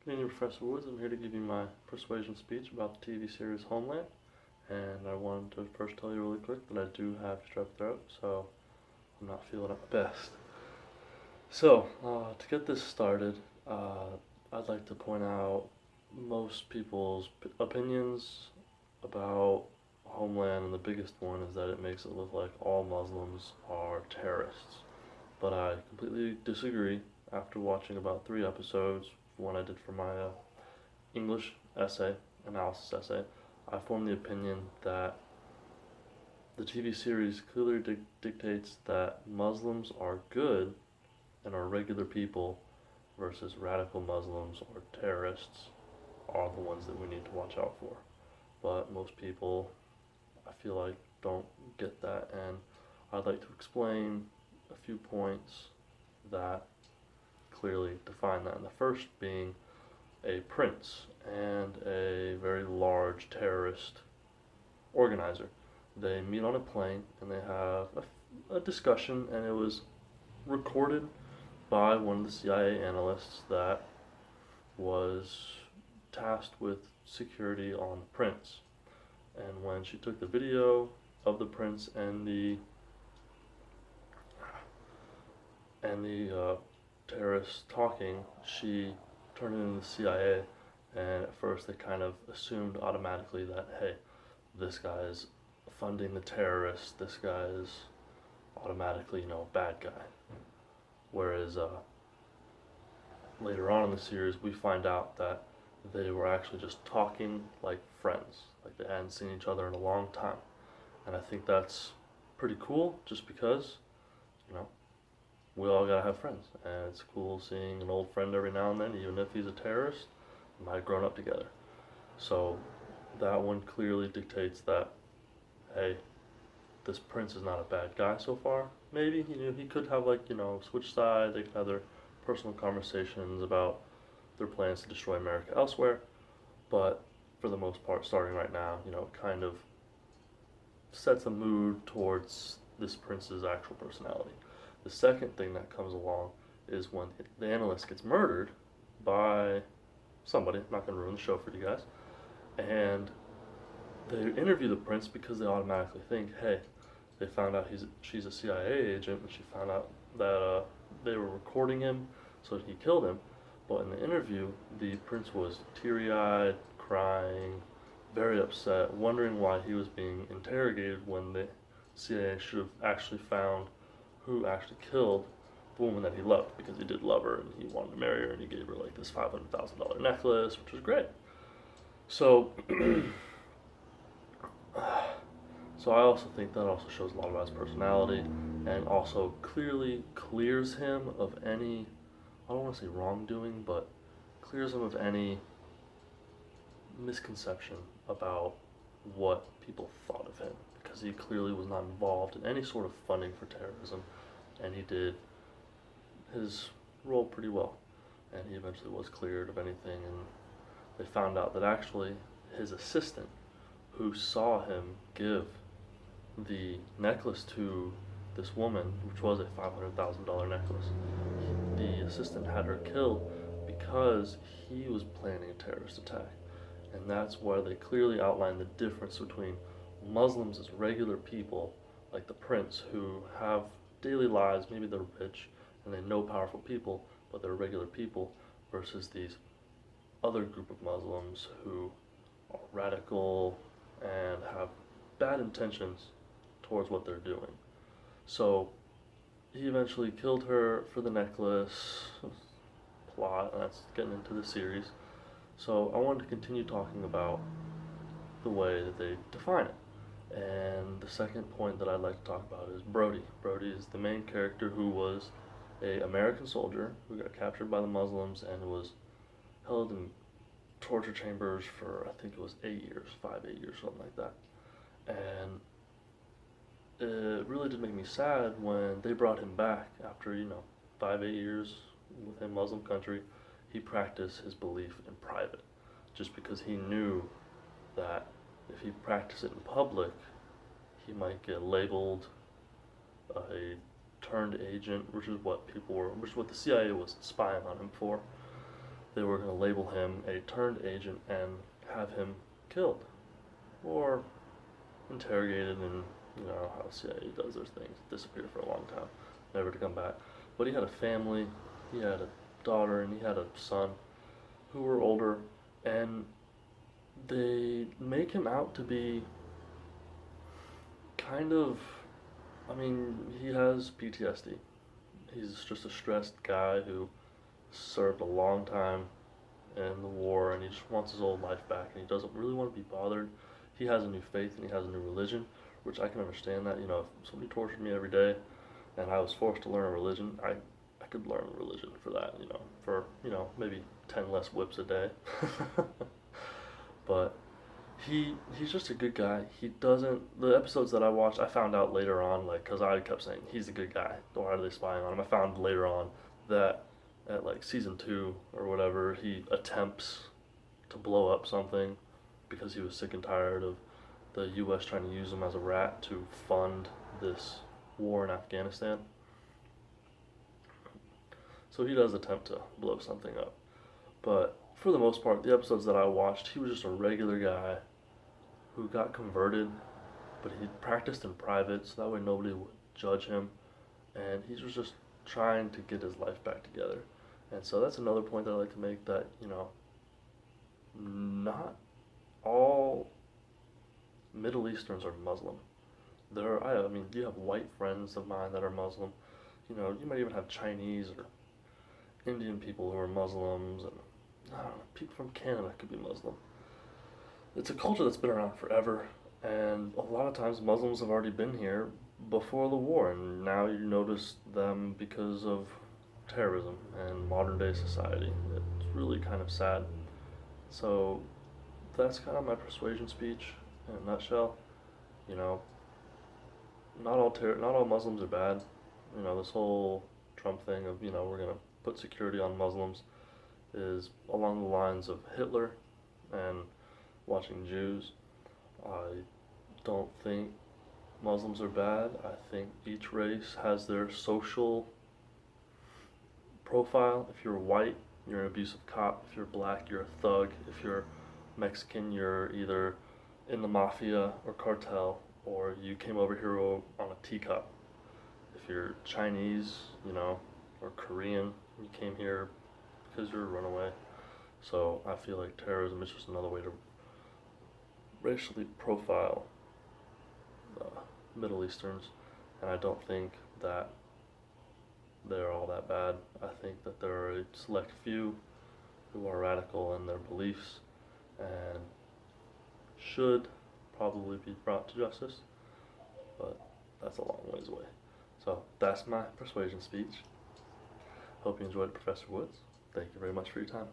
Good evening, Professor Woods. I'm here to give you my persuasion speech about the TV series Homeland. And I wanted to first tell you really quick that I do have strep throat, so I'm not feeling at my best. So, to get this started, I'd like to point out most people's opinions about Homeland, and the biggest one is that it makes it look like all Muslims are terrorists. But I completely disagree after watching about 3 episodes, one I did for my English essay, analysis essay. I formed the opinion that the TV series clearly dictates that Muslims are good and are regular people versus radical Muslims or terrorists are the ones that we need to watch out for. But most people, I feel like, don't get that, and I'd like to explain a few points that clearly define that. And the first being a prince and a very large terrorist organizer. They meet on a plane and they have a discussion, and it was recorded by one of the CIA analysts that was tasked with security on the prince. And when she took the video of the prince and the terrorists talking, she turned it into the CIA, and at first they kind of assumed automatically that, hey, this guy is funding the terrorists, this guy is automatically, a bad guy. Whereas later on in the series, we find out that they were actually just talking like friends, like they hadn't seen each other in a long time. And I think that's pretty cool just because, you know, we all gotta have friends. And it's cool seeing an old friend every now and then, even if he's a terrorist. We might have grown up together. So that one clearly dictates that, hey, this prince is not a bad guy so far. Maybe he could have switch sides. They could have their personal conversations about their plans to destroy America elsewhere. But for the most part, starting right now, it kind of sets a mood towards this prince's actual personality. The second thing that comes along is when the analyst gets murdered by somebody. I'm not going to ruin the show for you guys. And they interview the prince because they automatically think, hey, they found out she's a CIA agent, and she found out that they were recording him, so he killed him. But in the interview, the prince was teary-eyed, crying, very upset, wondering why he was being interrogated when the CIA should have actually found who actually killed the woman that he loved, because he did love her and he wanted to marry her, and he gave her like this $500,000 necklace, which was great. So So I also think that also shows a lot about his personality, and also clearly clears him of any, I don't want to say wrongdoing, but clears him of any misconception about what people thought of him, because he clearly was not involved in any sort of funding for terrorism, and he did his role pretty well, and he eventually was cleared of anything. And they found out that actually his assistant, who saw him give the necklace to this woman, which was a $500,000 necklace, the assistant had her killed because he was planning a terrorist attack. And that's where they clearly outline the difference between Muslims as regular people, like the prince, who have daily lives, maybe they're rich and they know powerful people, but they're regular people, versus these other group of Muslims who are radical and have bad intentions towards what they're doing. So he eventually killed her for the necklace. Plot, and that's getting into the series. So I wanted to continue talking about the way that they define it. And the second point that I'd like to talk about is Brody. Brody is the main character, who was a American soldier who got captured by the Muslims and was held in torture chambers for, I think it was 8 years, 8 years, something like that. And it really did make me sad when they brought him back after 5, 8 years within Muslim country. He practiced his belief in private, just because he knew that if he practiced it in public, he might get labeled a turned agent, which is what the CIA was spying on him for. they were going to label him a turned agent and have him killed or interrogated, and you know how CIA does their things, disappear for a long time, never to come back. But he had a family, he had a daughter, and he had a son who were older, and they make him out to be kind of, I mean, he has PTSD. He's just a stressed guy who served a long time in the war, and he just wants his old life back, and he doesn't really want to be bothered. He has a new faith and he has a new religion, which I can understand that. You know, if somebody tortured me every day and I was forced to learn a religion, I could learn a religion for that, you know, for, you know, maybe 10 less whips a day. But he's just a good guy. He doesn't, the episodes that I watched, I found out later on, like, because I kept saying he's a good guy, why are they spying on him? I found later on that at like season 2 or whatever, he attempts to blow up something because he was sick and tired of the US trying to use him as a rat to fund this war in Afghanistan. So he does attempt to blow something up. But for the most part, the episodes that I watched, he was just a regular guy who got converted, but he practiced in private so that way nobody would judge him. And he was just trying to get his life back together. And so that's another point that I like to make, that, you know, not all Middle Easterns are Muslim. I mean, you have white friends of mine that are Muslim. You know, you might even have Chinese or Indian people who are Muslims, and I don't know, people from Canada could be Muslim. It's a culture that's been around forever, and a lot of times Muslims have already been here before the war, and now you notice them because of terrorism and modern day society. It's really kind of sad. So that's kind of my persuasion speech in a nutshell. You know, not all Muslims are bad. You know, this whole Trump thing of, you know, we're gonna put security on Muslims is along the lines of Hitler and watching Jews. I don't think Muslims are bad. I think each race has their social profile. If you're white, you're an abusive cop. If you're black, you're a thug. If you're Mexican, you're either in the mafia or cartel, or you came over here on a teacup. If you're Chinese, you know, or Korean, you came here because you're a runaway. So I feel like terrorism is just another way to racially profile the Middle Easterns, and I don't think that they're all that bad. I think that there are a select few who are radical in their beliefs and should probably be brought to justice, but that's a long ways away. So that's my persuasion speech. Hope you enjoyed it, Professor Woods. Thank you very much for your time.